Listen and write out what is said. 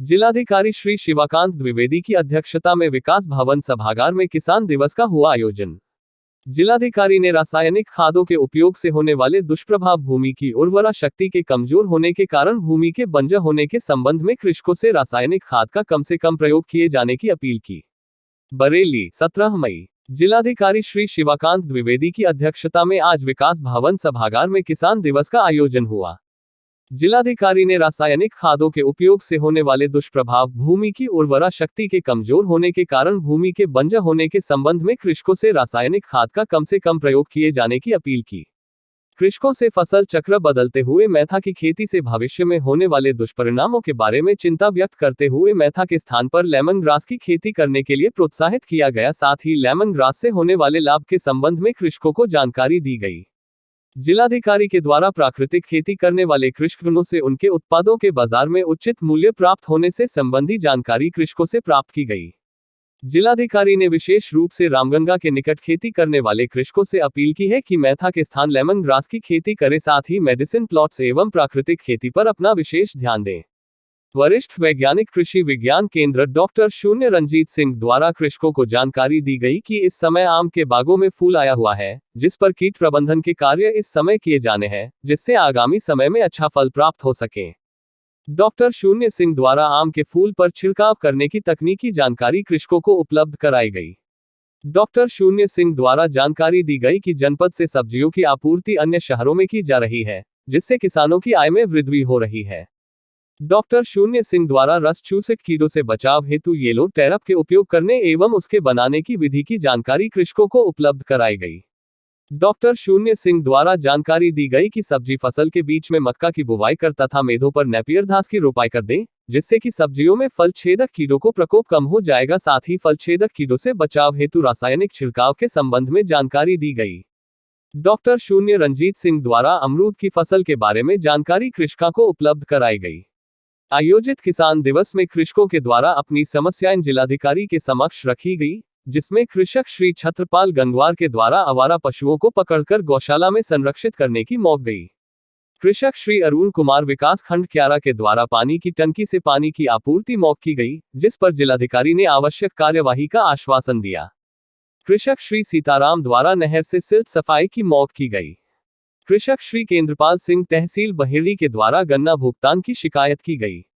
जिलाधिकारी श्री शिवाकांत द्विवेदी की अध्यक्षता में विकास भवन सभागार में किसान दिवस का हुआ आयोजन। जिलाधिकारी ने रासायनिक खादों के उपयोग से होने वाले दुष्प्रभाव, भूमि की उर्वरा शक्ति के कमजोर होने के कारण भूमि के बंजर होने के संबंध में कृषकों से रासायनिक खाद का कम से कम प्रयोग किए जाने की अपील की। बरेली, 17 मई। जिलाधिकारी श्री शिवाकांत द्विवेदी की अध्यक्षता में आज विकास भवन सभागार में किसान दिवस का आयोजन हुआ। जिलाधिकारी ने रासायनिक खादों के उपयोग से होने वाले दुष्प्रभाव, भूमि की उर्वरा शक्ति के कमजोर होने के कारण भूमि के बंजर होने के संबंध में कृषकों से रासायनिक खाद का कम से कम प्रयोग किए जाने की अपील की। कृषकों से फसल चक्र बदलते हुए मैथा की खेती से भविष्य में होने वाले दुष्परिणामों के बारे में चिंता व्यक्त करते हुए मैथा के स्थान पर लेमन ग्रास की खेती करने के लिए प्रोत्साहित किया गया। साथ ही लेमन ग्रास से होने वाले लाभ के संबंध में कृषकों को जानकारी दी गई। जिलाधिकारी के द्वारा प्राकृतिक खेती करने वाले कृषकों से उनके उत्पादों के बाजार में उचित मूल्य प्राप्त होने से संबंधी जानकारी कृषकों से प्राप्त की गई। जिलाधिकारी ने विशेष रूप से रामगंगा के निकट खेती करने वाले कृषकों से अपील की है कि मैथा के स्थान लेमन ग्रास की खेती करें, साथ ही मेडिसिन प्लॉट्स एवं प्राकृतिक खेती पर अपना विशेष ध्यान दें। वरिष्ठ वैज्ञानिक कृषि विज्ञान केंद्र डॉक्टर शून्य रंजीत सिंह द्वारा कृषकों को जानकारी दी गई कि इस समय आम के बागों में फूल आया हुआ है, जिस पर कीट प्रबंधन के कार्य इस समय किए जाने हैं, जिससे आगामी समय में अच्छा फल प्राप्त हो सके। डॉक्टर शून्य सिंह द्वारा आम के फूल पर छिड़काव करने की तकनीकी जानकारी कृषकों को उपलब्ध कराई गई। डॉक्टर शून्य सिंह द्वारा जानकारी दी गई कि जनपद से सब्जियों की आपूर्ति अन्य शहरों में की जा रही है, जिससे किसानों की आय में वृद्धि हो रही है। डॉक्टर शून्य सिंह द्वारा रस चूसक कीड़ों से बचाव हेतु येलो टेरप के उपयोग करने एवं उसके बनाने की विधि की जानकारी कृषकों को उपलब्ध कराई गई। डॉक्टर शून्य सिंह द्वारा जानकारी दी गई कि सब्जी फसल के बीच में मक्का की बुवाई कर तथा मेधों पर नेपियर घास की रोपाई कर दें, जिससे कि सब्जियों में फल छेदक कीड़ों को प्रकोप कम हो जाएगा। साथ ही फल छेदक कीड़ों से बचाव हेतु रासायनिक छिड़काव के संबंध में जानकारी दी गई। डॉक्टर शून्य रंजीत सिंह द्वारा अमरूद की फसल के बारे में जानकारी कृषकों को उपलब्ध कराई गई। आयोजित किसान दिवस में कृषकों के द्वारा अपनी समस्याएं जिलाधिकारी के समक्ष रखी गई, जिसमें कृषक श्री छत्रपाल गंगवार के द्वारा आवारा पशुओं को पकड़कर गौशाला में संरक्षित करने की मौक गई। कृषक श्री अरुण कुमार विकास खंड क्यारा के द्वारा पानी की टंकी से पानी की आपूर्ति मौक की गई, जिस पर जिलाधिकारी ने आवश्यक कार्यवाही का आश्वासन दिया। कृषक श्री सीताराम द्वारा नहर से सिल्ट सफाई की मौक की गई। कृषक श्री केंद्रपाल सिंह तहसील बहेड़ी के द्वारा गन्ना भुगतान की शिकायत की गई।